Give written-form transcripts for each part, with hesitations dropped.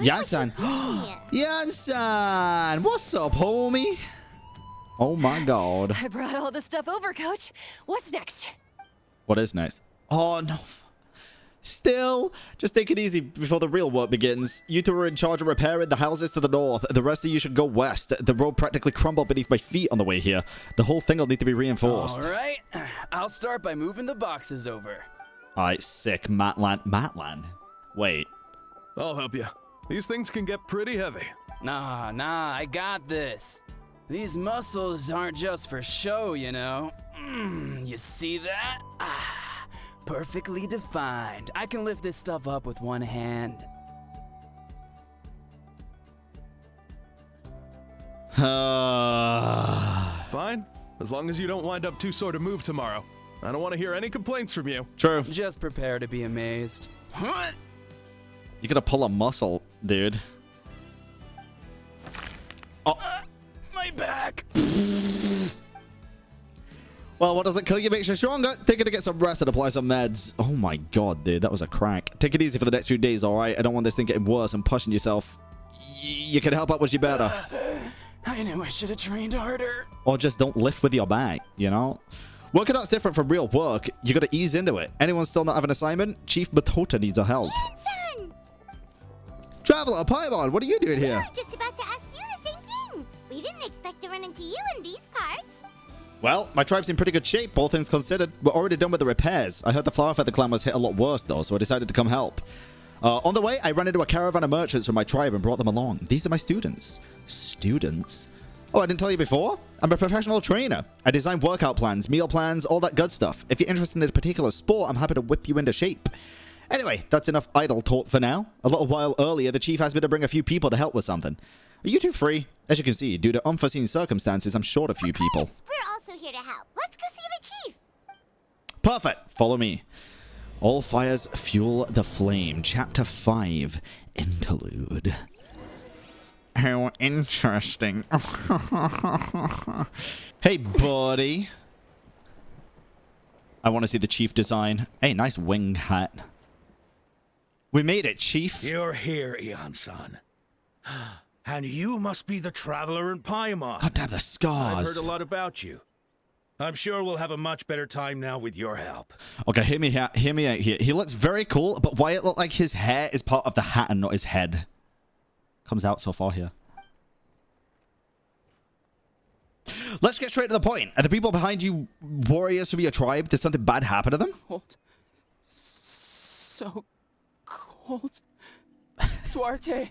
Jansan. Jansan, what's up, homie? Oh my god. I brought all the stuff over, Coach. What's next? What is next? Oh no. Still, just take it easy before the real work begins. You two are in charge of repairing the houses to the north. The rest of you should go west. The road practically crumbled beneath my feet on the way here. The whole thing will need to be reinforced. All right. I'll start by moving the boxes over. Alright, sick. Matlan. Matlan? Wait. I'll help you. These things can get pretty heavy. Nah, I got this. These muscles aren't just for show, you know. You see that? Perfectly defined. I can lift this stuff up with one hand. Fine. As long as you don't wind up too sore to move tomorrow. I don't want to hear any complaints from you. True. Just prepare to be amazed. What? You gotta pull a muscle, dude. Oh. My back. Well, what doesn't kill you makes you stronger. Take it to get some rest and apply some meds. Oh my god, dude, that was a crack. Take it easy for the next few days, all right? I don't want this thing getting worse and pushing yourself. You can help out what you better. I knew I should have trained harder. Or just don't lift with your back, you know? Working out's different from real work. You gotta ease into it. Anyone still not have an assignment? Chief Batota needs our help. Genshin! Traveler, Paimon, what are you doing here? We were just about to ask you the same thing. We didn't expect to run into you in these parts. Well, my tribe's in pretty good shape, all things considered. We're already done with the repairs. I heard the Flower Feather clan was hit a lot worse, though, so I decided to come help. On the way, I ran into a caravan of merchants from my tribe and brought them along. These are my students. Students? Oh, I didn't tell you before? I'm a professional trainer. I design workout plans, meal plans, all that good stuff. If you're interested in a particular sport, I'm happy to whip you into shape. Anyway, that's enough idle talk for now. A little while earlier, the chief asked me to bring a few people to help with something. Are you two free? As you can see, due to unforeseen circumstances, I'm short a few people. We're also here to help. Let's go see the chief. Perfect. Follow me. All fires fuel the flame. Chapter 5. Interlude. How interesting. Hey, buddy. I want to see the chief design. Hey, nice wing hat. We made it, chief. You're here, Ian-san. And you must be the traveler in Paimon. God damn the scars. I've heard a lot about you. I'm sure we'll have a much better time now with your help. Okay, hear me out here. He looks very cool, but why it look like his hair is part of the hat and not his head? Comes out so far here. Let's get straight to the point. Are the people behind you warriors from your tribe? Did something bad happen to them? Cold. So cold. Duarte,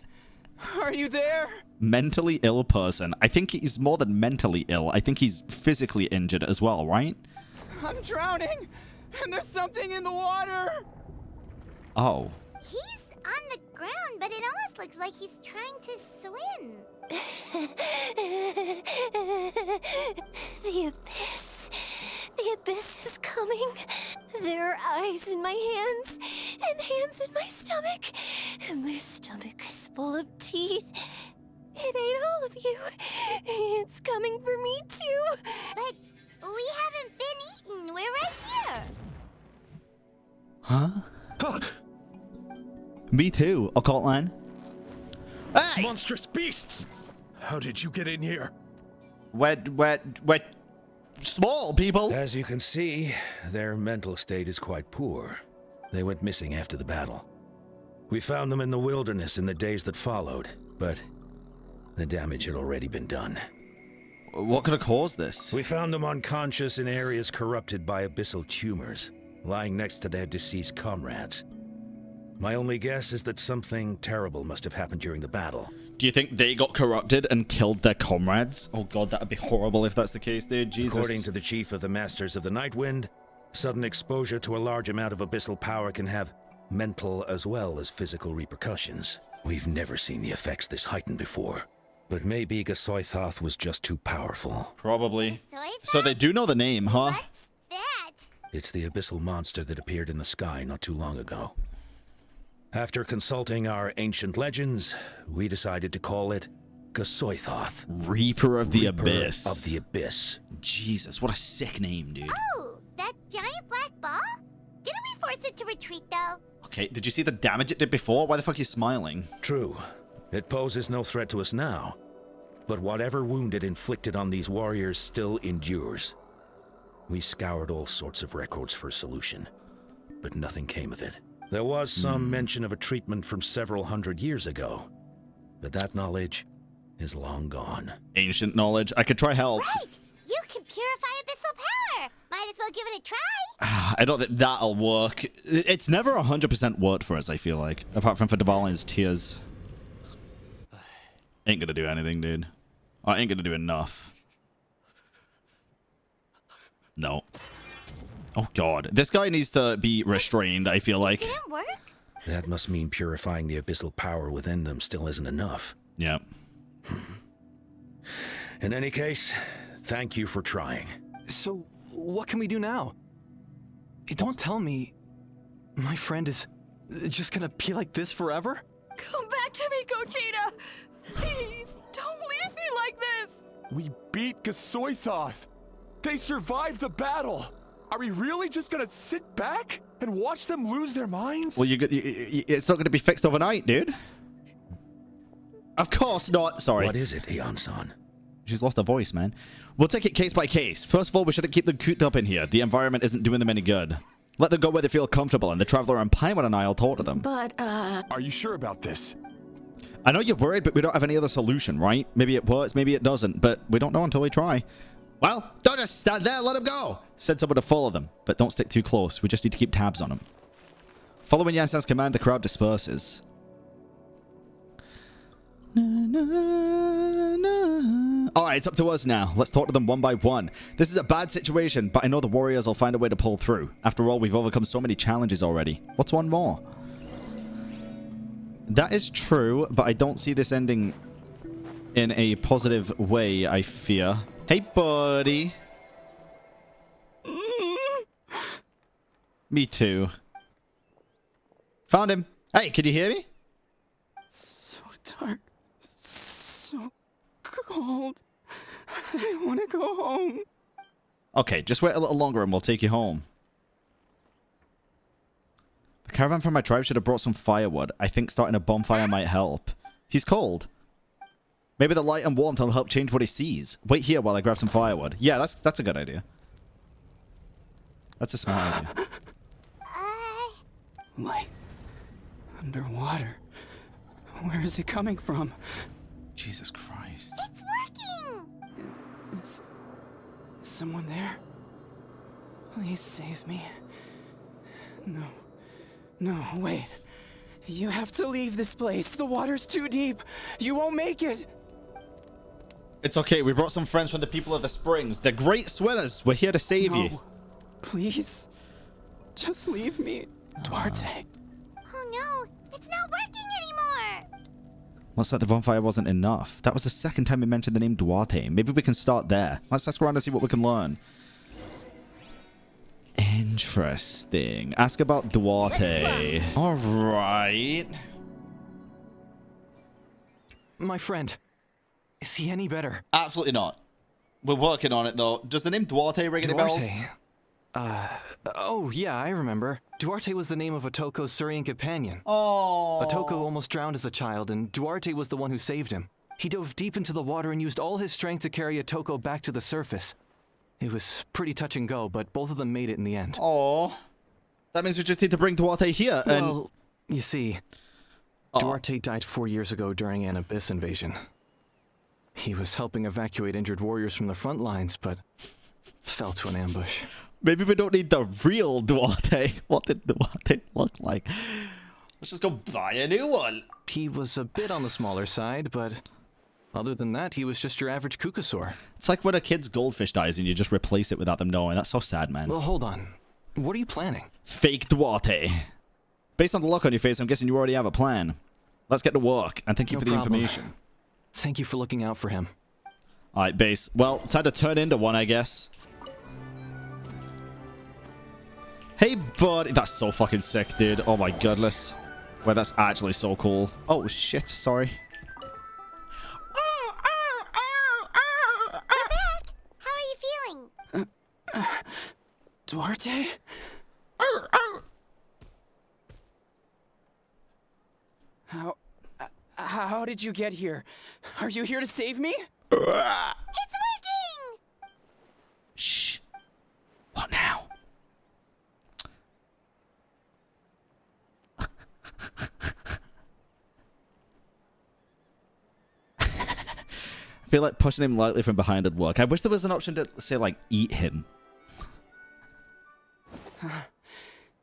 are you there? Mentally ill person. I think he's more than mentally ill. I think he's physically injured as well, right? I'm drowning, and there's something in the water. Oh. He's on the ground, but it almost looks like he's trying to swim. The abyss. The abyss is coming. There are eyes in my hands, and hands in my stomach. And my stomach is full of teeth. It ate all of you. It's coming for me, too. But we haven't been eaten. We're right here. Huh? Me too, Ocotlan. Hey! Monstrous beasts! How did you get in here? We're small, people. As you can see, their mental state is quite poor. They went missing after the battle. We found them in the wilderness in the days that followed, but the damage had already been done. What could have caused this? We found them unconscious in areas corrupted by abyssal tumors, lying next to their deceased comrades. My only guess is that something terrible must have happened during the battle. Do you think they got corrupted and killed their comrades? Oh god, that'd be horrible if that's the case, dude. Jesus. According to the chief of the Masters of the Nightwind, sudden exposure to a large amount of abyssal power can have mental as well as physical repercussions. We've never seen the effects this heightened before. But maybe Gasoithoth was just too powerful. Probably. Gasoithoth? So they do know the name, huh? What's that? It's the abyssal monster that appeared in the sky not too long ago. After consulting our ancient legends, we decided to call it Gasoithoth. Reaper of the Reaper Abyss. of the Abyss. Jesus, what a sick name, dude. Oh, that giant black ball? Didn't we force it to retreat, though? Okay, did you see the damage it did before? Why the fuck are you smiling? True. It poses no threat to us now, but whatever wound it inflicted on these warriors still endures. We scoured all sorts of records for a solution, but nothing came of it. There was some mention of a treatment from several hundred years ago, but that knowledge is long gone. Ancient knowledge. I could try help. Right! You can purify abyssal power! Might as well give it a try! I don't think that'll work. It's never 100% worked for us, I feel like. Apart from for Dvalin's tears. Ain't gonna do anything, dude. I ain't gonna do enough. No. Oh, God. This guy needs to be restrained, I feel like. Didn't work? That must mean purifying the abyssal power within them still isn't enough. Yeah. In any case, thank you for trying. So, what can we do now? Don't tell me my friend is just gonna be like this forever? Come back to me, Cochitta! Please, don't leave me like this! We beat Gasoithoth! They survived the battle! Are we really just gonna sit back and watch them lose their minds? Well, it's not going to be fixed overnight, dude. Of course not. Sorry. What is it, Aeon-san? She's lost her voice, man. We'll take it case by case. First of all, we shouldn't keep them cooped up in here. The environment isn't doing them any good. Let them go where they feel comfortable, and the Traveler and Paimon and I will talk to them. But, Are you sure about this? I know you're worried, but we don't have any other solution, right? Maybe it works, maybe it doesn't, but we don't know until we try. Well, don't just stand there, let them go! Said someone to follow them, but don't stick too close. We just need to keep tabs on them. Following Yansan's command, the crowd disperses. Alright, it's up to us now. Let's talk to them one by one. This is a bad situation, but I know the warriors will find a way to pull through. After all, we've overcome so many challenges already. What's one more? That is true, but I don't see this ending in a positive way, I fear. Hey, buddy. Me too. Found him. Hey, can you hear me? So dark. So cold. I want to go home. Okay, just wait a little longer and we'll take you home. The caravan from my tribe should have brought some firewood. I think starting a bonfire might help. He's cold. Maybe the light and warmth will help change what he sees. Wait here while I grab some firewood. Yeah, that's a good idea. That's a smart idea. Light. Underwater. Where is it coming from? Jesus Christ. It's working! Is someone there? Please save me. No. No, wait. You have to leave this place. The water's too deep. You won't make it. It's okay. We brought some friends from the people of the springs. They're great swimmers. We're here to save you. Please. Just leave me, Duarte. Oh no, it's not working anymore! Looks like the bonfire wasn't enough. That was the second time we mentioned the name Duarte. Maybe we can start there. Let's ask around and see what we can learn. Interesting. Ask about Duarte. Alright. My friend, is he any better? Absolutely not. We're working on it, though. Does the name Duarte ring any bells? Oh, yeah, I remember. Duarte was the name of Atoco's Surian companion. Oh. Atoco almost drowned as a child, and Duarte was the one who saved him. He dove deep into the water and used all his strength to carry Atoco back to the surface. It was pretty touch and go, but both of them made it in the end. Oh. That means we just need to bring Duarte here and... Well, you see, Duarte died 4 years ago during an abyss invasion. He was helping evacuate injured warriors from the front lines, but fell to an ambush. Maybe we don't need the real Duarte. What did Duarte look like? Let's just go buy a new one. He was a bit on the smaller side, but other than that, he was just your average Kukasaur. It's like when a kid's goldfish dies and you just replace it without them knowing. That's so sad, man. Well, hold on. What are you planning? Fake Duarte. Based on the look on your face, I'm guessing you already have a plan. Let's get to work, and thank you No for the problem. information. Thank you for looking out for him. Alright, base. Well, time to turn into one, I guess. Hey, buddy. That's so fucking sick, dude. Oh my goodness. Well, that's actually so cool. Oh, shit. Sorry. We're back! How are you feeling? Duarte? How did you get here? Are you here to save me? It's working! Shh. What now? I feel like pushing him lightly from behind would work. I wish there was an option to, say, like, eat him.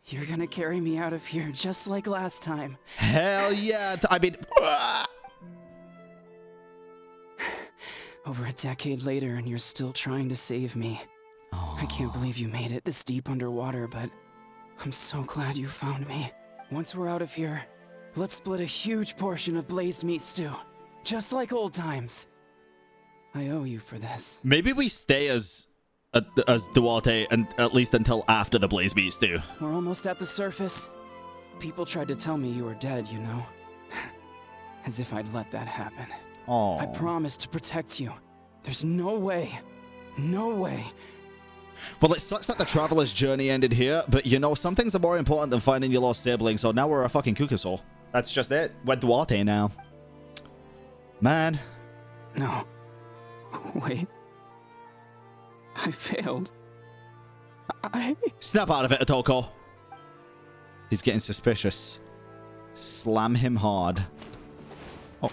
You're gonna carry me out of here just like last time. Hell yeah. I mean... Over a decade later, and you're still trying to save me. I can't believe you made it this deep underwater, but I'm so glad you found me. Once we're out of here, let's split a huge portion of blazed meat stew. Just like old times. I owe you for this. Maybe we stay as Duarte and at least until after the Blaze Meat Stew. We're almost at the surface. People tried to tell me you were dead, you know. As if I'd let that happen. Oh. I promised to protect you. There's no way. No way. Well, it sucks that the traveler's journey ended here, but you know, some things are more important than finding your lost sibling, so now we're a fucking Cucusaur. That's just it. We're Duarte now. Man. No. Wait. I failed. Snap out of it, Atoco. He's getting suspicious. Slam him hard. Oh.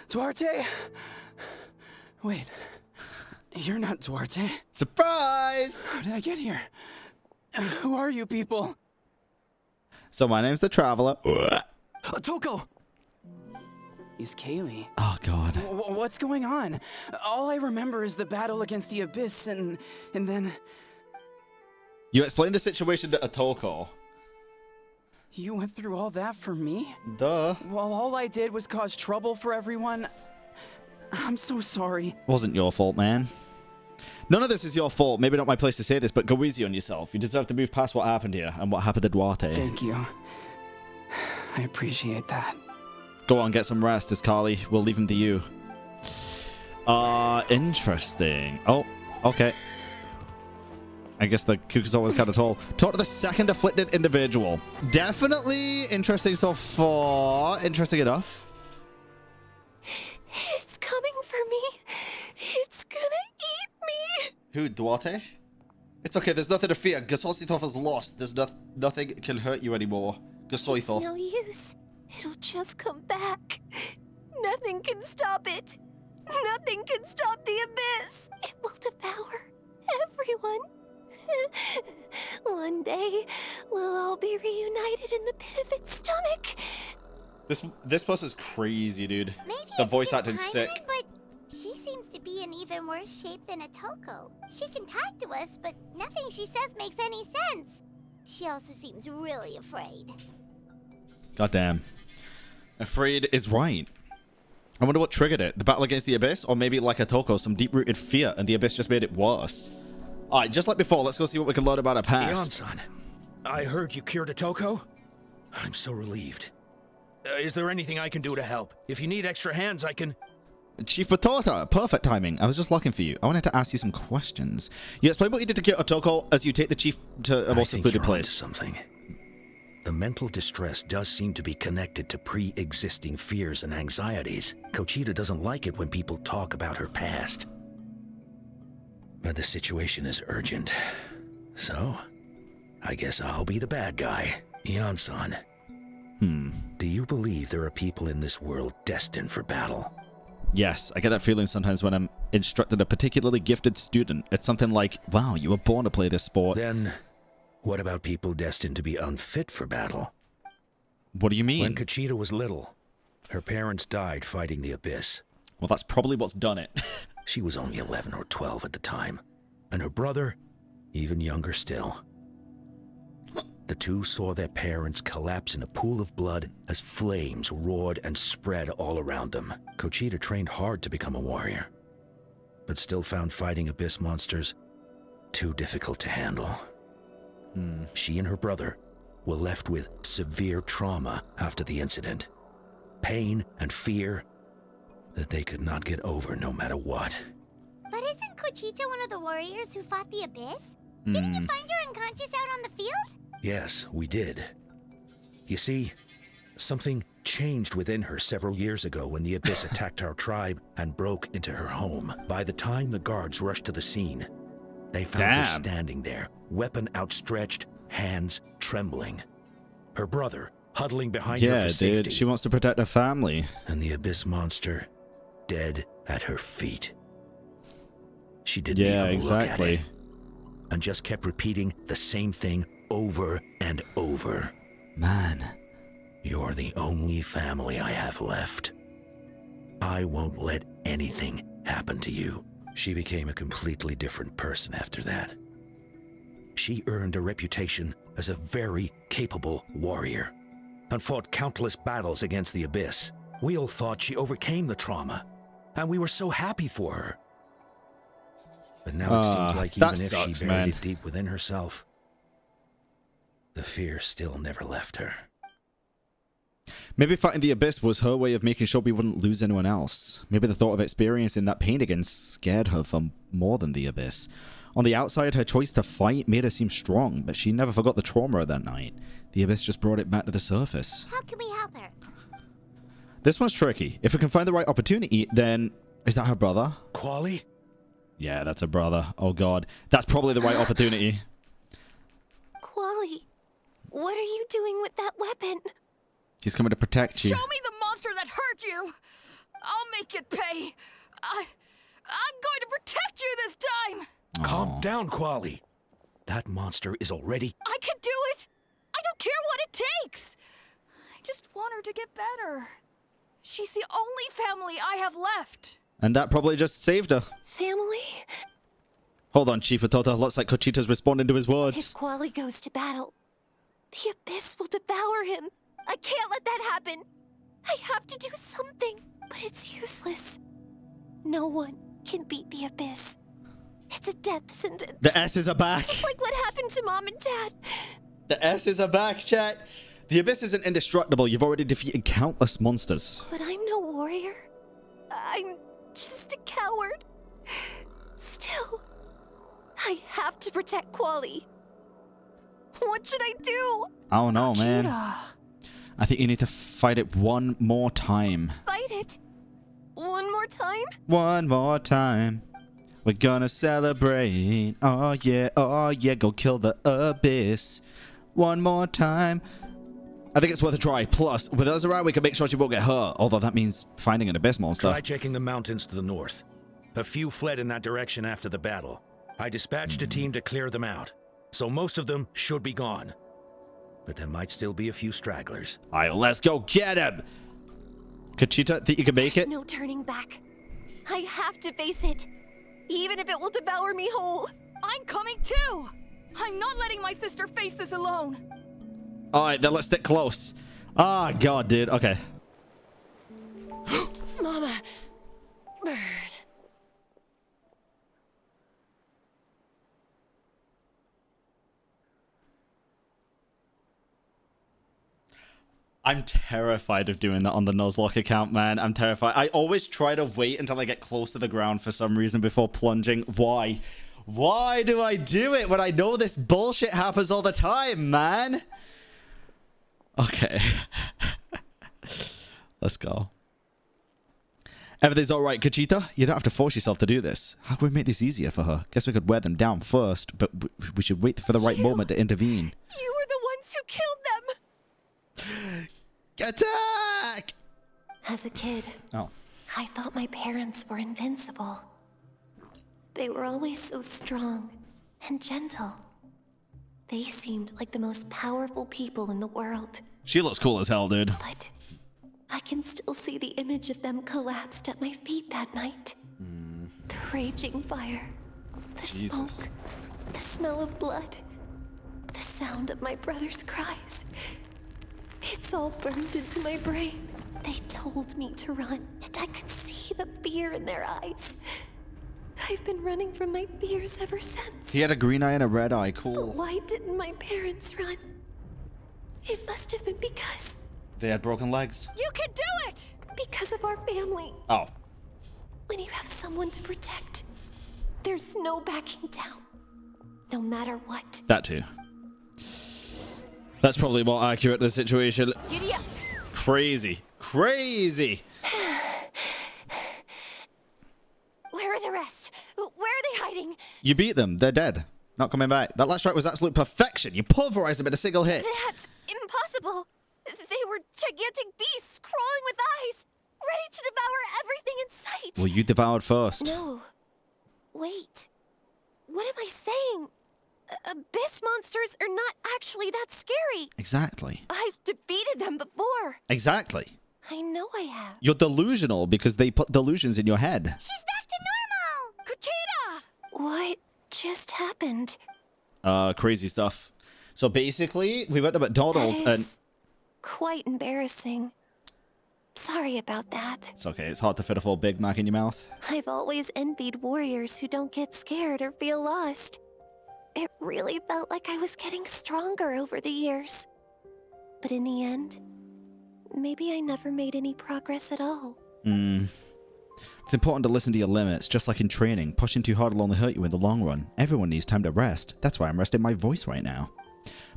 Duarte? Wait. You're not Duarte. Surprise! How did I get here? Who are you people? So my name's the Traveler. Atoco! He's Kaylee. Oh, God. What's going on? All I remember is the battle against the Abyss and then... You explained the situation to Atoco. You went through all that for me? Duh. While all I did was cause trouble for everyone? I'm so sorry. Wasn't your fault, man. None of this is your fault. Maybe not my place to say this, but go easy on yourself. You deserve to move past what happened here and what happened to Duarte. Thank you. I appreciate that. Go on, get some rest, Iscali. We'll leave him to you. Interesting. Oh, okay. I guess the Cucusaur was kind of tall. Talk to the second afflicted individual. Definitely interesting so far. Interesting enough. It's coming for me. It's gonna eat me. Who, Duarte? It's okay, there's nothing to fear. Gasoithov is lost. There's nothing can hurt you anymore. It's Gasoithov. no use. It'll just come back. Nothing can stop it. Nothing can stop the abyss. It will devour everyone. One day, we'll all be reunited in the pit of its stomach. This bus is crazy, dude. Maybe The it's voice his acting's sick. timing, but she seems to be in even worse shape than Atoco. She can talk to us, but nothing she says makes any sense. She also seems really afraid. Goddamn. Afraid is right. I wonder what triggered it. The battle against the Abyss? Or maybe like Atoco, some deep-rooted fear, and the Abyss just made it worse. Alright, just like before, let's go see what we can learn about our past. Yon-san, I heard you cured Atoco. I'm so relieved. Is there anything I can do to help? If you need extra hands, I can... Chief Batota, perfect timing. I was just looking for you. I wanted to ask you some questions. You explain what you did to cure Atoco as you take the chief to a more secluded place. Something. The mental distress does seem to be connected to pre-existing fears and anxieties. Cochitta doesn't like it when people talk about her past. But the situation is urgent. So, I guess I'll be the bad guy. Yon-san. Do you believe there are people in this world destined for battle? Yes, I get that feeling sometimes when I'm instructing a particularly gifted student. It's something like, wow, you were born to play this sport. Then, what about people destined to be unfit for battle? What do you mean? When Cochitta was little, her parents died fighting the Abyss. Well, that's probably what's done it. She was only 11 or 12 at the time, and her brother, even younger still. The two saw their parents collapse in a pool of blood as flames roared and spread all around them. Cochitta trained hard to become a warrior, but still found fighting Abyss monsters too difficult to handle. She and her brother were left with severe trauma after the incident. pain and fear that they could not get over no matter what. But isn't Cochitta one of the warriors who fought the Abyss? Didn't you find her unconscious out on the field? Yes, we did. You see, something changed within her several years ago when the Abyss attacked our tribe and broke into her home. By the time the guards rushed to the scene, they found her standing there, weapon outstretched, hands trembling. Her brother huddling behind her for safety. Yeah, dude, she wants to protect her family. And the Abyss monster dead at her feet. She didn't even look at it, and just kept repeating the same thing over and over. Man. You're the only family I have left. I won't let anything happen to you. She became a completely different person after that. She earned a reputation as a very capable warrior and fought countless battles against the Abyss. We all thought she overcame the trauma, and we were so happy for her. But now it seems like even if she buried it deep within herself, the fear still never left her. Maybe fighting the Abyss was her way of making sure we wouldn't lose anyone else. Maybe the thought of experiencing that pain again scared her for more than the Abyss. On the outside, her choice to fight made her seem strong, but she never forgot the trauma of that night. The Abyss just brought it back to the surface. How can we help her? This one's tricky. If we can find the right opportunity, then... Is that her brother? Quali? Yeah, that's her brother. Oh god. That's probably the right opportunity. Quali, what are you doing with that weapon? He's coming to protect you. Show me the monster that hurt you. I'll make it pay. I'm going to protect you this time. Calm down, Quali. That monster is already... I can do it. I don't care what it takes. I just want her to get better. She's the only family I have left. And that probably just saved her. Family? Hold on, Chief Atoco. Looks like Cochitta's responding to his words. If Quali goes to battle, the Abyss will devour him. I can't let that happen. I have to do something, but it's useless. No one can beat the Abyss. It's a death sentence. The S's are back. Just like what happened to Mom and Dad. The S's are back, chat. The Abyss isn't indestructible. You've already defeated countless monsters. But I'm no warrior. I'm just a coward. Still, I have to protect Quali. What should I do? I don't know, man. Cochitta. I think you need to fight it one more time. Fight it? One more time? One more time. We're gonna celebrate. Oh yeah, go kill the Abyss. One more time. I think it's worth a try. Plus, with us around, we can make sure she won't get hurt. Although that means finding an Abyss monster. Try checking the mountains to the north. A few fled in that direction after the battle. I dispatched a team to clear them out, so most of them should be gone. But there might still be a few stragglers. Alright, let's go get him! Cochitta, think you can make it? There's no turning back. I have to face it. Even if it will devour me whole. I'm coming too. I'm not letting my sister face this alone. Alright, then let's stick close. Ah, god, dude. Okay. Mama. Bird. I'm terrified of doing that on the Nuzlocke account, man. I'm terrified. I always try to wait until I get close to the ground for some reason before plunging. Why? Why do I do it when I know this bullshit happens all the time, man? Okay. Let's go. Everything's alright, Cochitta. You don't have to force yourself to do this. How can we make this easier for her? Guess we could wear them down first, but we should wait for the right moment to intervene. You were the ones who killed them. Attack! As a kid, I thought my parents were invincible. They were always so strong and gentle. They seemed like the most powerful people in the world. She looks cool as hell, dude. But I can still see the image of them collapsed at my feet that night. The raging fire, the smoke, the smell of blood, the sound of my brother's cries. It's all burned into my brain. They told me to run, and I could see the fear in their eyes. I've been running from my fears ever since. He had a green eye and a red eye. Cool. But why didn't my parents run? It must have been because... They had broken legs. You can do it! because of our family. Oh. When you have someone to protect, there's no backing down. No matter what. That too. That's probably more accurate to the situation. Giddy up. Crazy. Crazy. Where are the rest? Where are they hiding? You beat them. They're dead. Not coming back. That last strike was absolute perfection. You pulverized them in a single hit. That's impossible. They were gigantic beasts crawling with eyes, ready to devour everything in sight. Well, you devoured first. No. Wait. What am I saying? Abyss monsters are not actually that scary. Exactly. I've defeated them before. Exactly. I know I have. You're delusional because they put delusions in your head. She's back to normal! Cochitta! What just happened? Crazy stuff. So basically, we went to McDonald's That and... is quite embarrassing. Sorry about that. It's okay. It's hard to fit a full Big Mac in your mouth. I've always envied warriors who don't get scared or feel lost. It really felt like I was getting stronger over the years. But in the end, maybe I never made any progress at all. It's important to listen to your limits, just like in training. Pushing too hard will only hurt you in the long run. Everyone needs time to rest. That's why I'm resting my voice right now.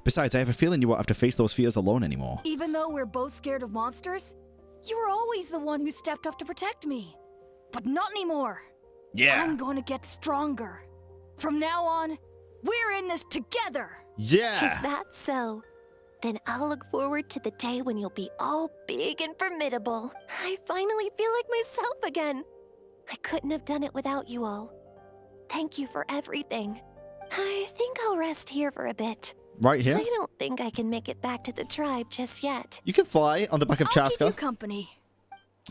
Besides, I have a feeling you won't have to face those fears alone anymore. Even though we're both scared of monsters, you were always the one who stepped up to protect me. But not anymore. Yeah. I'm going to get stronger. From now on, we're in this together. Yeah. Is that so? Then I'll look forward to the day when you'll be all big and formidable. I finally feel like myself again. I couldn't have done it without you all. Thank you for everything. I think I'll rest here for a bit. Right here? I don't think I can make it back to the tribe just yet. You can fly on the back of I'll keep you Chaska. company.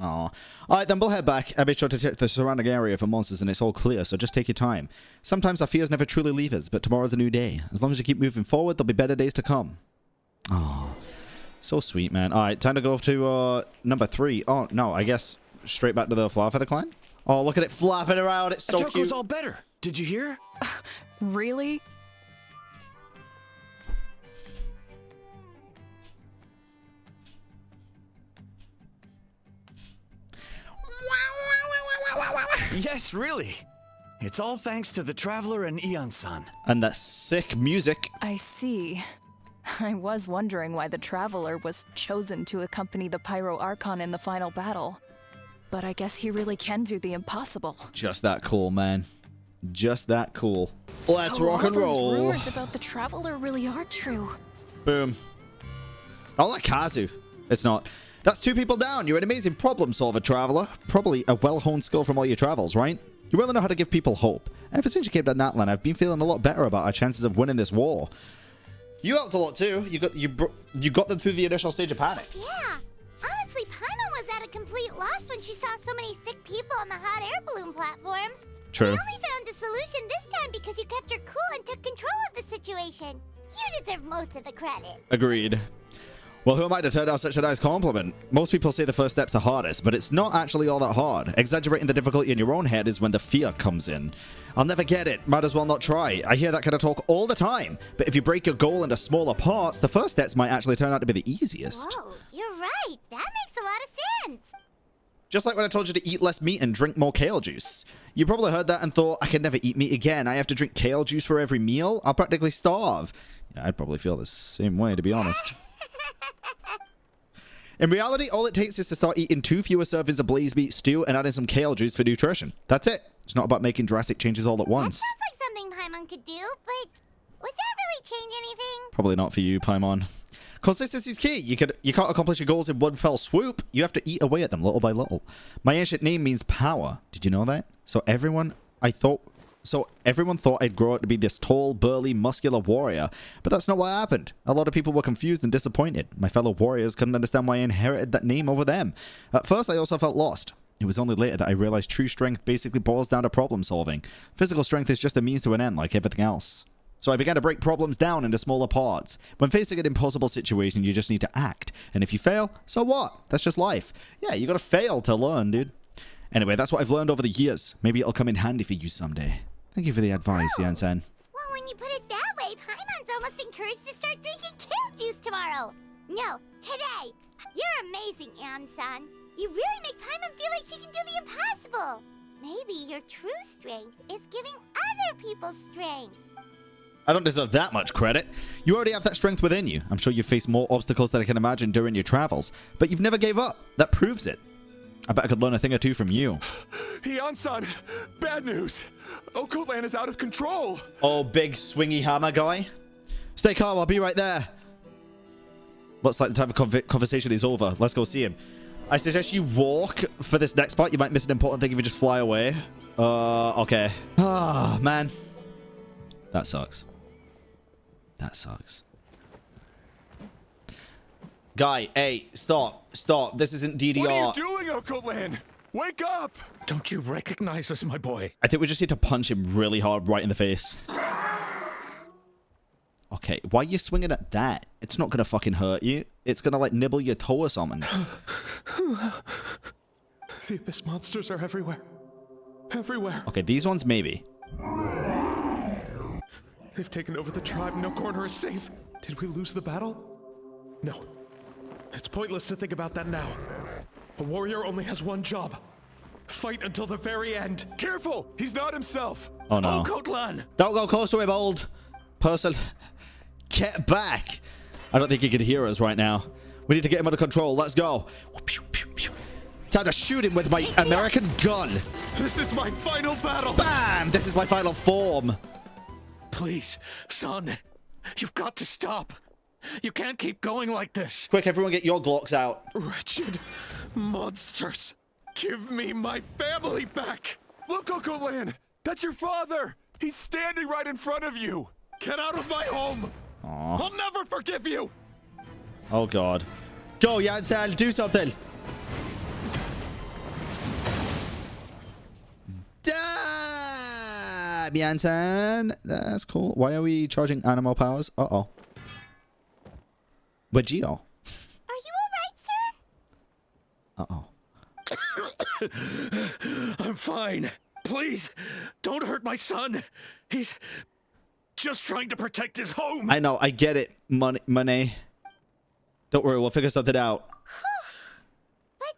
Aw. Alright, then we'll head back. I made sure to check the surrounding area for monsters and it's all clear, so just take your time. Sometimes our fears never truly leave us, but tomorrow's a new day. As long as you keep moving forward, there'll be better days to come. Oh, so sweet, man. Alright, time to go to number 3. Oh, no, I guess straight back to the Flower Feather Clan? Oh, look at it flapping around. It's so Atoco's cute. all better. Did you hear? Really? Yes, really. It's all thanks to the Traveler and Eon-san. And that sick music. I see. I was wondering why the Traveler was chosen to accompany the 5.2 Archon in the final battle. But I guess he really can do the impossible. Just that cool, man. Just that cool. Let's So rock and all roll. those rumors about the Traveler really are true. Boom. I like Kazu. It's not. That's 2 people down. You're an amazing problem solver, Traveler. Probably a well-honed skill from all your travels, right? You really know how to give people hope. Ever since you came to Natlan, I've been feeling a lot better about our chances of winning this war. You helped a lot too. You got them through the initial stage of panic. Yeah. Honestly, Paimon was at a complete loss when she saw so many sick people on the hot air balloon platform. True. We only found a solution this time because you kept your cool and took control of the situation. You deserve most of the credit. Agreed. Well, who am I to turn down such a nice compliment? Most people say the first step's the hardest, but it's not actually all that hard. Exaggerating the difficulty in your own head is when the fear comes in. I'll never get it. Might as well not try. I hear that kind of talk all the time. But if you break your goal into smaller parts, the first steps might actually turn out to be the easiest. Whoa, you're right. That makes a lot of sense. Just like when I told you to eat less meat and drink more kale juice. You probably heard that and thought, I could never eat meat again. I have to drink kale juice for every meal. I'll practically starve. Yeah, I'd probably feel the same way, to be honest. In reality, all it takes is to start eating 2 fewer servings of blaze meat stew and adding some kale juice for nutrition. That's it. It's not about making drastic changes all at once. That sounds like something Paimon could do, but would that really change anything? Probably not for you, Paimon. Consistency is key. You can't accomplish your goals in one fell swoop. You have to eat away at them little by little. My ancient name means power. Did you know that? So everyone thought I'd grow up to be this tall, burly, muscular warrior, but that's not what happened. A lot of people were confused and disappointed. My fellow warriors couldn't understand why I inherited that name over them. At first, I also felt lost. It was only later that I realized true strength basically boils down to problem solving. Physical strength is just a means to an end, like everything else. So I began to break problems down into smaller parts. When facing an impossible situation, you just need to act. And if you fail, so what? That's just life. Yeah, you gotta fail to learn, dude. Anyway, that's what I've learned over the years. Maybe it'll come in handy for you someday. Thank you for the advice, Yan-san. Well, when you put it that way, Paimon's almost encouraged to start drinking kale juice tomorrow. No, today. You're amazing, Eon-san. You really make Paimon feel like she can do the impossible. Maybe your true strength is giving other people strength. I don't deserve that much credit. You already have that strength within you. I'm sure you've faced more obstacles than I can imagine during your travels, but you've never gave up. That proves it. I bet I could learn a thing or two from you. Hian-san, bad news. Ocotlan is out of control. Oh, big swingy hammer guy. Stay calm, I'll be right there. Looks like the time of conversation is over. Let's go see him. I suggest you walk for this next part. You might miss an important thing if you just fly away. Okay. Ah, man. That sucks. That sucks. Guy, hey, stop. Stop. This isn't DDR. What are you doing, Ocotlan? Wake up! Don't you recognize us, my boy? I think we just need to punch him really hard right in the face. Okay, why are you swinging at that? It's not gonna fucking hurt you. It's gonna, like, nibble your toe or something. The abyss monsters are everywhere. Everywhere. Okay, these ones maybe. They've taken over the tribe. No corner is safe. Did we lose the battle? No. It's pointless to think about that now. A warrior only has one job. Fight until the very end. Careful! He's not himself. Oh, no. Ocotlan! Don't go close to him, old person. Get back. I don't think he can hear us right now. We need to get him under control. Let's go. Time to shoot him with my American gun. This is my final battle. Bam! This is my final form. Please, son. You've got to stop. You can't keep going like this. Quick, everyone get your Glocks out. Wretched monsters. Give me my family back. Look, Ocotlan. That's your father. He's standing right in front of you. Get out of my home. Aww. I'll never forgive you. Oh, God. Go, Yansel. Do something. Damn, Yansen. That's cool. Why are we charging animal powers? Uh-oh. But Geo. Are you alright, sir? Uh-oh. I'm fine. Please, don't hurt my son. He's just trying to protect his home. I know. I get it, money. Don't worry. We'll figure something out. But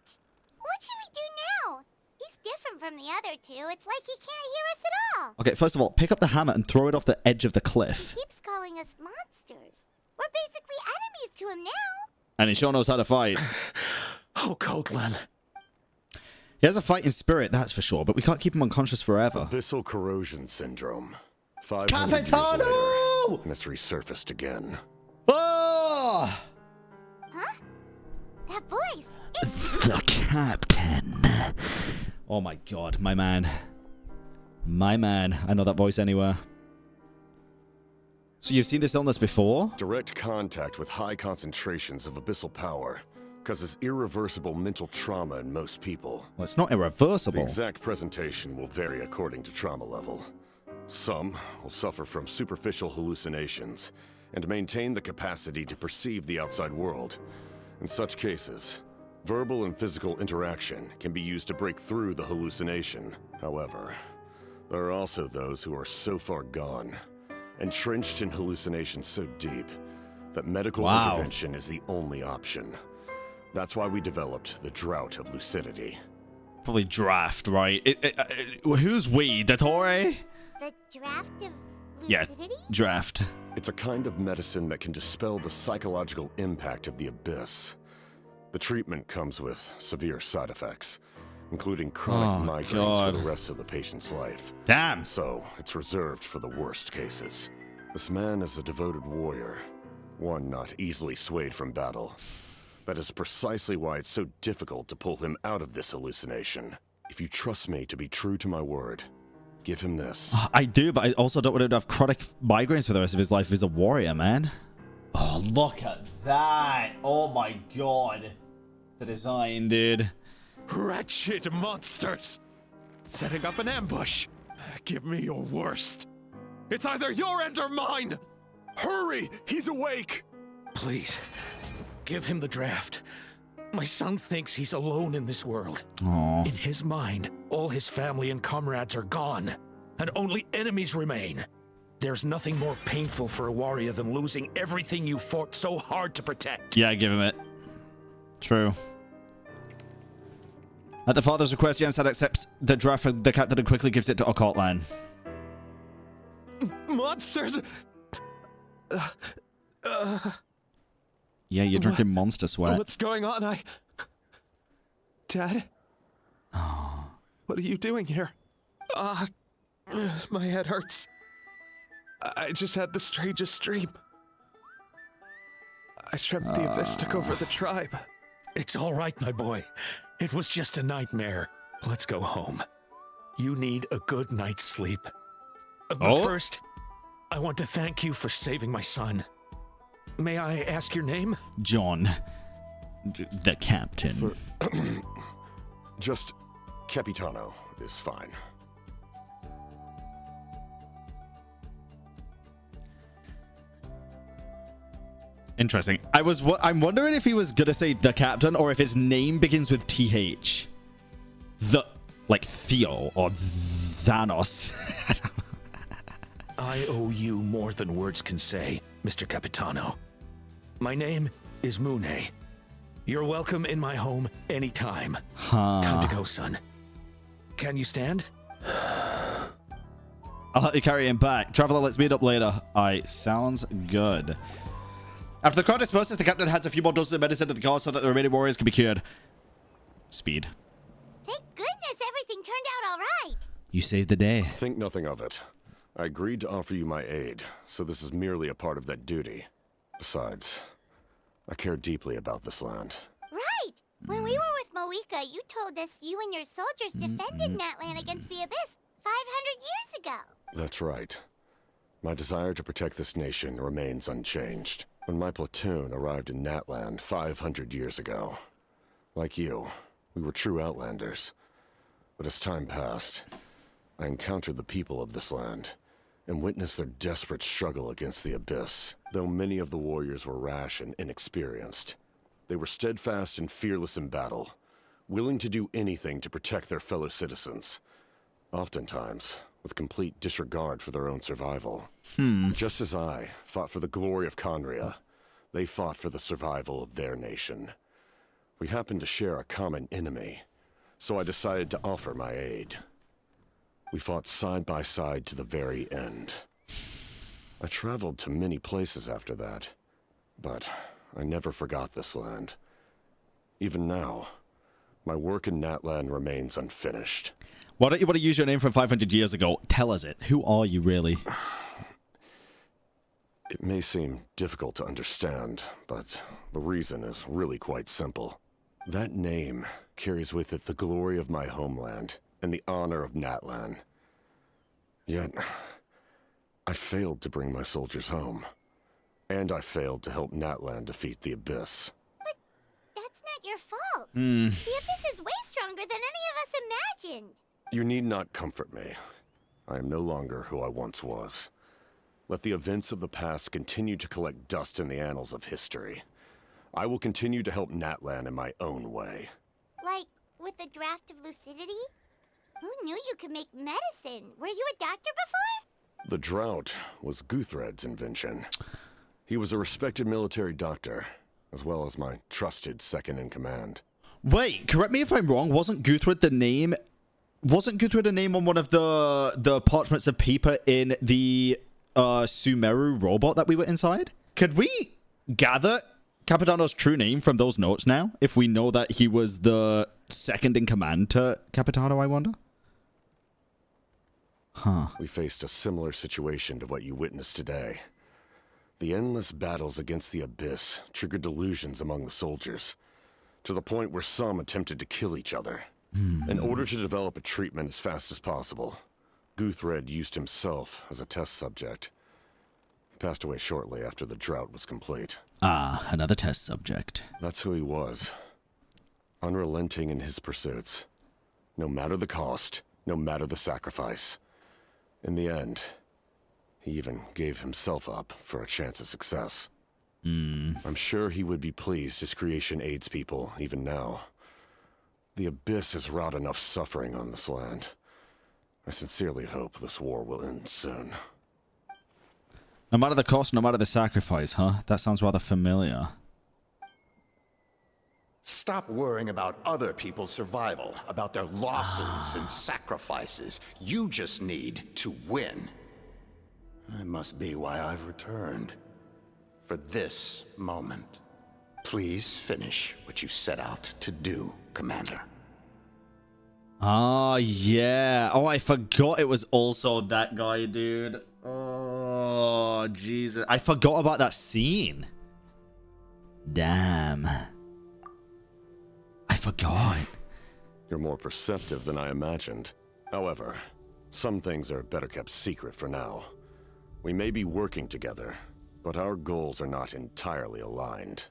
what should we do now? He's different from the other two. It's like he can't hear us at all. Okay, first of all, pick up the hammer and throw it off the edge of the cliff. He keeps calling us monsters. We're basically enemies to him now. And he sure knows how to fight. Ocotlan. He has a fighting spirit, that's for sure, but we can't keep him unconscious forever. Abyssal corrosion syndrome. 500 years Capitano! later, and it's resurfaced again. Oh! Huh? That voice. The captain. Oh my god, my man. My man. I know that voice anywhere. So you've seen this illness before? Direct contact with high concentrations of abyssal power causes irreversible mental trauma in most people. Well, it's not irreversible. The exact presentation will vary according to trauma level. Some will suffer from superficial hallucinations and maintain the capacity to perceive the outside world. In such cases, verbal and physical interaction can be used to break through the hallucination. However, there are also those who are so far gone, entrenched in hallucinations so deep, that medical intervention is the only option. That's why we developed the Drought of Lucidity. Probably draft, right? Who's we? Dottore? The draft of Yeah, lucidity? draft. It's a kind of medicine that can dispel the psychological impact of the abyss. The treatment comes with severe side effects, including chronic migraines for the rest of the patient's life. Damn. So, it's reserved for the worst cases. This man is a devoted warrior, one not easily swayed from battle. That is precisely why it's so difficult to pull him out of this hallucination. If you trust me to be true to my word, give him this. I do, but I also don't want him to have chronic migraines for the rest of his life if he's a warrior, man. Oh, look at that. Oh my god. The design, dude. Wretched monsters! Setting up an ambush. Give me your worst. It's either your end or mine! Hurry! He's awake! Please, give him the draft. My son thinks he's alone in this world. Aww. In his mind, all his family and comrades are gone, and only enemies remain. There's nothing more painful for a warrior than losing everything you fought so hard to protect. Yeah, give him it. True. At the father's request, Jensen accepts the draft from the captain and quickly gives it to Ocotlan. Monsters! Yeah, you're drinking monster sweat. What's going on? Dad? What are you doing here? My head hurts. I just had the strangest dream. I dreamt the Abyss took over the tribe. It's all right, my boy. It was just a nightmare. Let's go home. You need a good night's sleep. But first, I want to thank you for saving my son. May I ask your name? John. The captain. Just Capitano is fine. Interesting. I'm wondering if he was gonna say the captain or if his name begins with TH. Like Theo or Thanos. I owe you more than words can say, Mr. Capitano. My name is Mune. You're welcome in my home anytime. Time to go, son. Can you stand? I'll help you carry him back. Traveler, let's meet up later. Alright, sounds good. After the crowd disperses, the captain adds a few more doses of medicine to the car so that the remaining warriors can be cured. Speed. Thank goodness everything turned out all right. You saved the day. Think nothing of it. I agreed to offer you my aid, so this is merely a part of that duty. Besides, I care deeply about this land. Right! When we were with Moika, you told us you and your soldiers defended Natlan against the Abyss 500 years ago. That's right. My desire to protect this nation remains unchanged. When my platoon arrived in Natlan 500 years ago, like you, we were true outlanders. But as time passed, I encountered the people of this land and witnessed their desperate struggle against the Abyss. Though many of the warriors were rash and inexperienced, they were steadfast and fearless in battle, willing to do anything to protect their fellow citizens, oftentimes with complete disregard for their own survival. Just as I fought for the glory of Conria, they fought for the survival of their nation. We happened to share a common enemy, so I decided to offer my aid. We fought side by side to the very end. I traveled to many places after that, but I never forgot this land. Even now, my work in Natlan remains unfinished. Why don't you want to use your name from 500 years ago? Tell us it. Who are you, really? It may seem difficult to understand, but the reason is really quite simple. That name carries with it the glory of my homeland and the honor of Natlan. Yet, I failed to bring my soldiers home. And I failed to help Natlan defeat the Abyss. But that's not your fault. The Abyss is way stronger than any of us imagined. You need not comfort me. I am no longer who I once was. Let the events of the past continue to collect dust in the annals of history. I will continue to help Natlan in my own way. Like, with the draft of lucidity? Who knew you could make medicine? Were you a doctor before? The drought was Guthred's invention. He was a respected military doctor, as well as my trusted second-in-command. Wait, correct me if I'm wrong. Wasn't Guthred the name... Wasn't Guthred a name on one of the parchments of paper in the Sumeru robot that we were inside? Could we gather Capitano's true name from those notes now? If we know that he was the second in command to Capitano, I wonder? We faced a similar situation to what you witnessed today. The endless battles against the Abyss triggered delusions among the soldiers, to the point where some attempted to kill each other. In order to develop a treatment as fast as possible, Guthred used himself as a test subject. He passed away shortly after the drought was complete. Ah, another test subject. That's who he was. Unrelenting in his pursuits. No matter the cost, no matter the sacrifice. In the end, he even gave himself up for a chance of success. I'm sure he would be pleased his creation aids people even now. The Abyss has wrought enough suffering on this land. I sincerely hope this war will end soon. No matter the cost, no matter the sacrifice, huh? That sounds rather familiar. Stop worrying about other people's survival, about their losses and sacrifices. You just need to win. That must be why I've returned. For this moment. Please finish what you set out to do, Commander. Oh, yeah. Oh, I forgot it was also that guy, dude. Oh, Jesus. I forgot about that scene. Damn. I forgot. You're more perceptive than I imagined. However, some things are better kept secret for now. We may be working together, but our goals are not entirely aligned.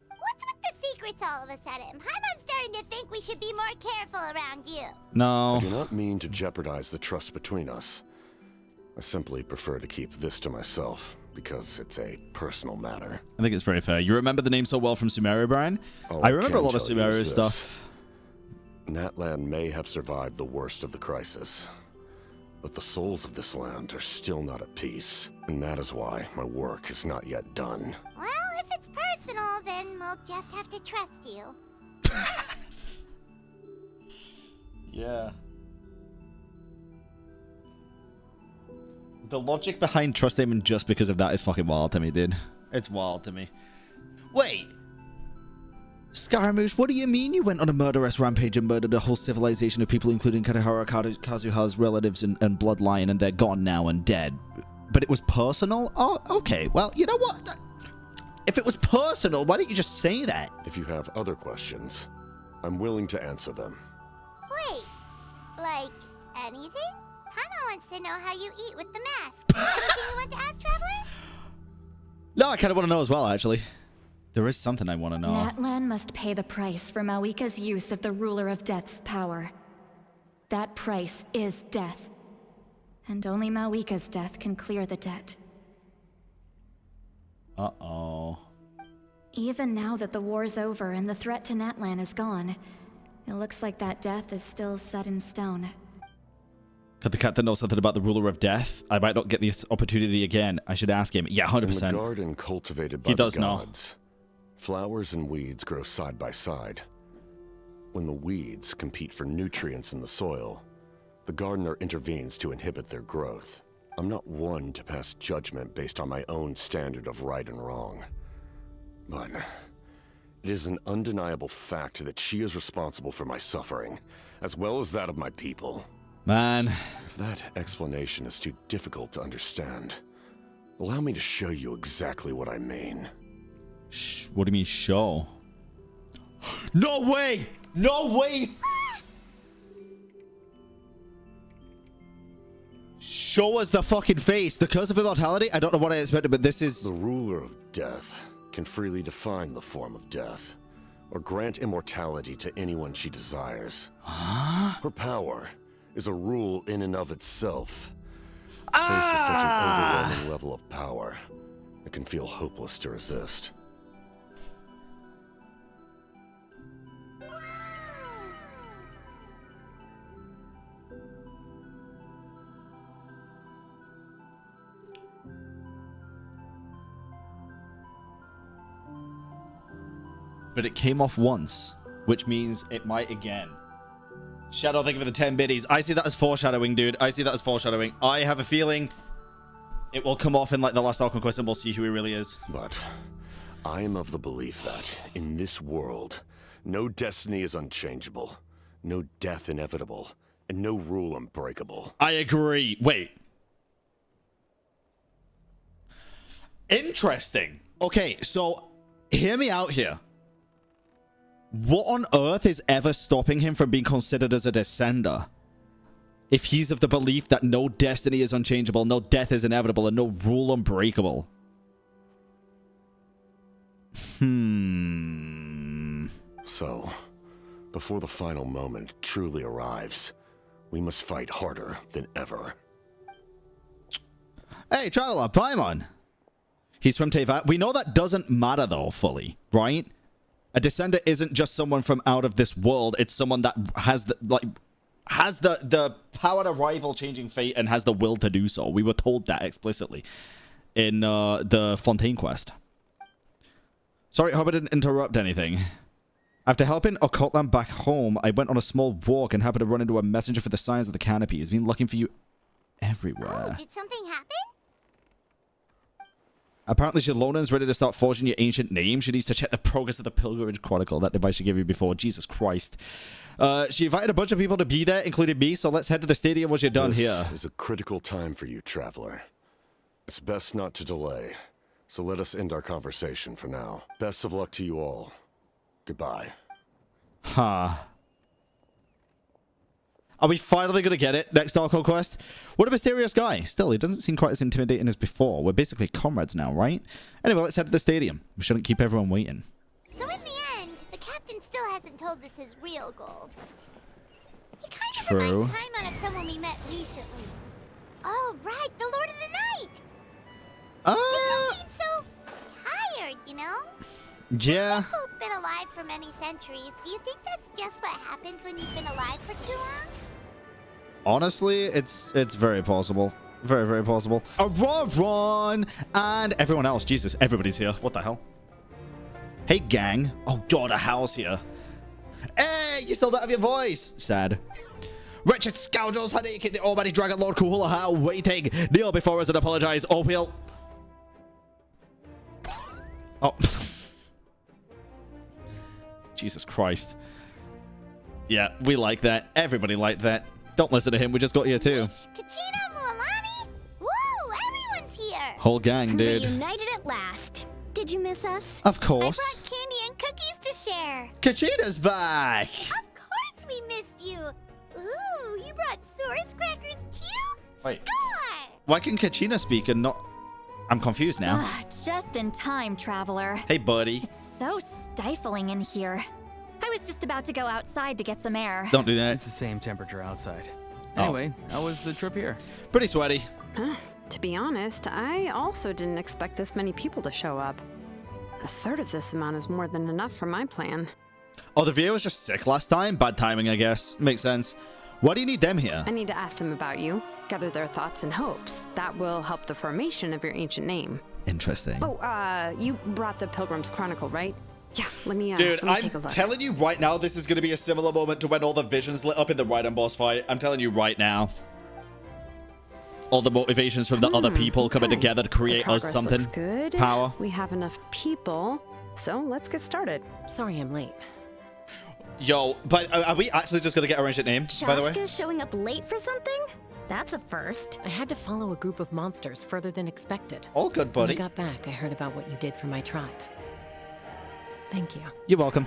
What's with the secrets all of a sudden? I'm starting to think we should be more careful around you. No. I do not mean to jeopardize the trust between us. I simply prefer to keep this to myself, because it's a personal matter. I think it's very fair. You remember the name so well from Sumeria, Brian? I remember a lot of Sumeria stuff. Natlan may have survived the worst of the crisis, but the souls of this land are still not at peace, and that is why my work is not yet done. Well, if it's personal, then we'll just have to trust you. Yeah. The logic behind trusting him just because of that is fucking wild to me, dude. It's wild to me. Wait. Scaramouche, what do you mean you went on a murderous rampage and murdered a whole civilization of people, including Katahara Kazuha's relatives and bloodline, and they're gone now and dead? But it was personal? Oh, okay. Well, you know what? If it was personal, why don't you just say that? If you have other questions, I'm willing to answer them. Wait, like anything? Hana wants to know how you eat with the mask. Anything you want to ask, Traveler? No, I kind of want to know as well, actually. There is something I want to know. Natlan must pay the price for Mawika's use of the Ruler of Death's power. That price is death. And only Mawika's death can clear the debt. Uh-oh. Even now that the war's over and the threat to Natlan is gone, it looks like that death is still set in stone. Could the captain know something about the Ruler of Death? I might not get this opportunity again. I should ask him. Yeah, 100%. In the garden cultivated by the gods, flowers and weeds grow side by side. When the weeds compete for nutrients in the soil, the gardener intervenes to inhibit their growth. I'm not one to pass judgment based on my own standard of right and wrong. But it is an undeniable fact that she is responsible for my suffering, as well as that of my people. Man. If that explanation is too difficult to understand, allow me to show you exactly what I mean. What do you mean, show? No way! No way! Show us the fucking face. The curse of immortality? I don't know what I expected, but this is... The ruler of death can freely define the form of death, or grant immortality to anyone she desires. Huh? Her power is a rule in and of itself. Faced with such an overwhelming level of power, it can feel hopeless to resist. But it came off once, which means it might again. Shadow, thank you for the 10 biddies. I see that as foreshadowing, dude. I see that as foreshadowing. I have a feeling it will come off in like the last Archon quest and we'll see who he really is. But I am of the belief that in this world, no destiny is unchangeable, no death inevitable, and no rule unbreakable. I agree. Wait. Interesting. Okay, so hear me out here. What on earth is ever stopping him from being considered as a descender? If he's of the belief that no destiny is unchangeable, no death is inevitable, and no rule unbreakable. So, before the final moment truly arrives, we must fight harder than ever. Hey, Traveler, Paimon. He's from Teyvat. We know that doesn't matter, though, fully, right? A descender isn't just someone from out of this world. It's someone that has the power to rival changing fate and has the will to do so. We were told that explicitly in the Fontaine quest. Sorry, I hope I didn't interrupt anything. After helping Ocotlan back home, I went on a small walk and happened to run into a messenger for the signs of the canopy. He's been looking for you everywhere. Oh, did something happen? Apparently, Shalonan's ready to start forging your ancient name. She needs to check the progress of the Pilgrimage Chronicle, that device she gave you before. Jesus Christ. She invited a bunch of people to be there, including me, so let's head to the stadium once you're done here. This is a critical time for you, Traveler. It's best not to delay, so let us end our conversation for now. Best of luck to you all. Goodbye. Huh. Are we finally going to get it? Next Archon quest? What a mysterious guy. Still, he doesn't seem quite as intimidating as before. We're basically comrades now, right? Anyway, let's head to the stadium. We shouldn't keep everyone waiting. So in the end, the captain still hasn't told us his real goal. He kind of True. reminds Paimon of someone we met recently. Oh, right, the Lord of the Night! They just seem so tired, you know? Yeah. They've both been alive for many centuries. Do you think that's just what happens when you've been alive for too long? Honestly, it's very possible. Very, very possible. Ron and everyone else. Jesus, everybody's here. What the hell? Hey, gang. Oh, God, a house here. Hey, you still don't have your voice. Sad. Wretched scoundrels, how do you keep the almighty Dragon Lord Kuhulaha waiting? Kneel before us and apologize, or we'll... Oh. Jesus Christ. Yeah, we like that. Everybody liked that. Don't listen to him. We just got here too. Cochitta, Mualani? Woo! Everyone's here! Whole gang, dude. Reunited at last. Did you miss us? Of course. I brought candy and cookies to share. Cochitta's back. Of course we missed you. Ooh, you brought Source crackers too? Wait. Score! Why can Cochitta speak and not... I'm confused now. Just in time, Traveler. Hey, buddy. It's so stifling in here. I was just about to go outside to get some air. Don't do that. It's the same temperature outside. Oh. Anyway, how was the trip here? Pretty sweaty. To be honest, I also didn't expect this many people to show up. A third of this amount is more than enough for my plan. Oh, the VA was just sick last time? Bad timing, I guess. Makes sense. Why do you need them here? I need to ask them about you, gather their thoughts and hopes. That will help the formation of your ancient name. Interesting. Oh, you brought the Pilgrim's Chronicle, right? Yeah, let me Dude, take a I'm look. telling you right now, this is going to be a similar moment to when all the visions lit up in the Raiden boss fight. I'm telling you right now. All the motivations from the other people coming together to create us something. Looks good. Power. We have enough people, so let's get started. Sorry I'm late. Yo, but are we actually just going to get our ancient name, by the way? Shaska showing up late for something? That's a first. I had to follow a group of monsters further than expected. All good, buddy. When I got back, I heard about what you did for my tribe. Thank you. You're welcome.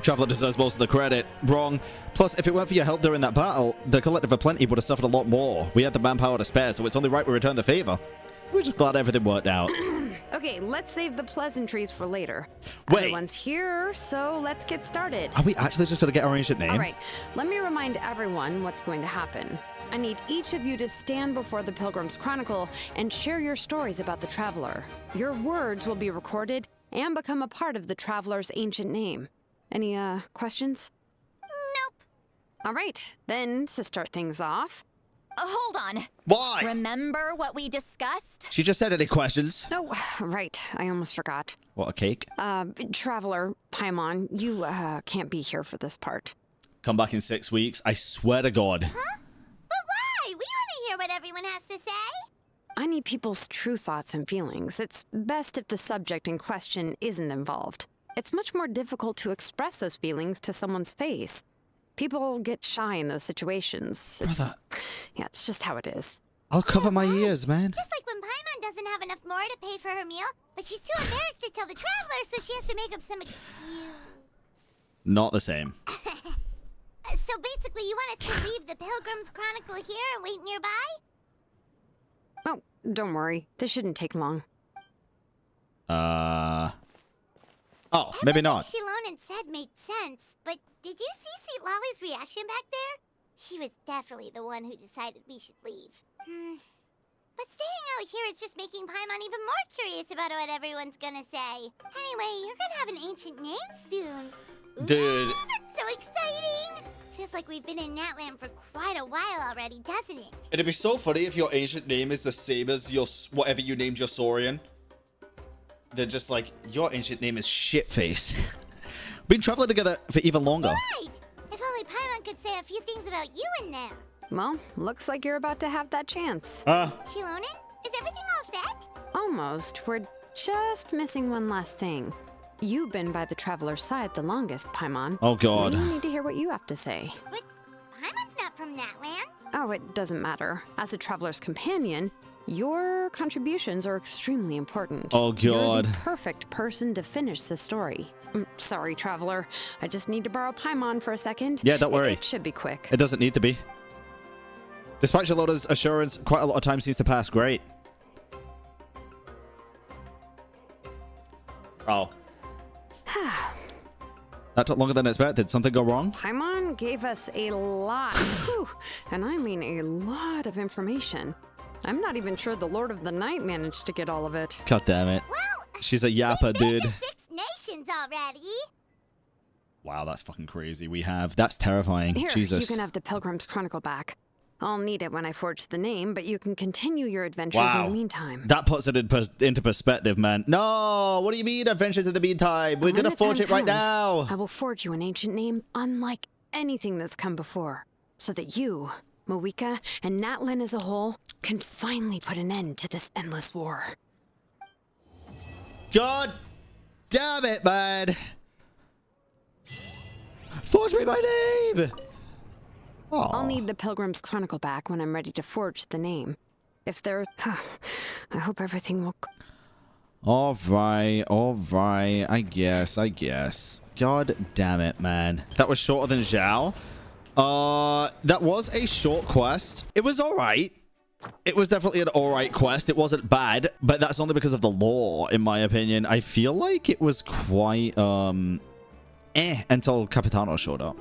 Traveler deserves most of the credit. Wrong. Plus, if it weren't for your help during that battle, the Collective of Plenty would have suffered a lot more. We had the manpower to spare, so it's only right we return the favor. We're just glad everything worked out. Okay, let's save the pleasantries for later. Wait. Everyone's here, so let's get started. Are we actually just going to get our ancient name? All right, let me remind everyone what's going to happen. I need each of you to stand before the Pilgrim's Chronicle and share your stories about the Traveler. Your words will be recorded and become a part of the Traveler's ancient name. Any, questions? Nope. All right, then, to start things off. Hold on. Why? Remember what we discussed? She just said any questions. Oh, right, I almost forgot. What, a cake? Traveler, Paimon, you, can't be here for this part. Come back in 6 weeks. I swear to God. Huh? But why? We want to hear what everyone has to say. I need people's true thoughts and feelings. It's best if the subject in question isn't involved. It's much more difficult to express those feelings to someone's face. People get shy in those situations. Yeah, it's just how it is. I'll cover my ears, man. Just like when Paimon doesn't have enough more to pay for her meal, but she's too embarrassed to tell the Traveler, so she has to make up some excuse. Not the same. So basically, you want us to leave the Pilgrim's Chronicle here and wait nearby? Oh, don't worry. This shouldn't take long. Oh, maybe not. Everything Shilonen said made sense, but did you see St. Lolly's reaction back there? She was definitely the one who decided we should leave. But staying out here is just making Paimon even more curious about what everyone's gonna say. Anyway, you're gonna have an ancient name soon. Dude. Ooh, that's so exciting! Feels like we've been in Natland for quite a while already, doesn't it? It'd be so funny if your ancient name is the same as your whatever you named your Saurian. They're just like, your ancient name is Shitface. Been traveling together for even longer. Right! If only Paimon could say a few things about you in there. Well, looks like you're about to have that chance. Shilonen, is everything all set? Almost. We're just missing one last thing. You've been by the Traveler's side the longest, Paimon. Oh, God. We need to hear what you have to say. But Paimon's not from that land. Oh, it doesn't matter. As a Traveler's companion, your contributions are extremely important. Oh, God. You're the perfect person to finish the story. Sorry, Traveler. I just need to borrow Paimon for a second. Yeah, don't worry. It should be quick. It doesn't need to be. Despite Charlotta's assurance, quite a lot of time seems to pass. Great. Oh. That took longer than expected. Something go wrong? Paimon gave us a lot, whew, and I mean a lot of information. I'm not even sure the Lord of the Night managed to get all of it. God damn it. Well, she's a yapper, dude. 6 nations already. Wow, that's fucking crazy. We have. That's terrifying. Here, Jesus. you can have the Pilgrim's Chronicle back. I'll need it when I forge the name, but you can continue your adventures in the meantime. That puts it into perspective, man. No, what do you mean adventures in the meantime? We're gonna forge it right now. I will forge you an ancient name unlike anything that's come before, so that you, Mawika, and Natlan as a whole can finally put an end to this endless war. God damn it, man. Forge me my name. Aww. I'll need the Pilgrim's Chronicle back when I'm ready to forge the name. If there... I hope everything will... Alright, I guess. God damn it, man. That was shorter than Zhao. That was a short quest. It was alright. It was definitely an alright quest. It wasn't bad, but that's only because of the lore, in my opinion. I feel like it was quite, until Capitano showed up.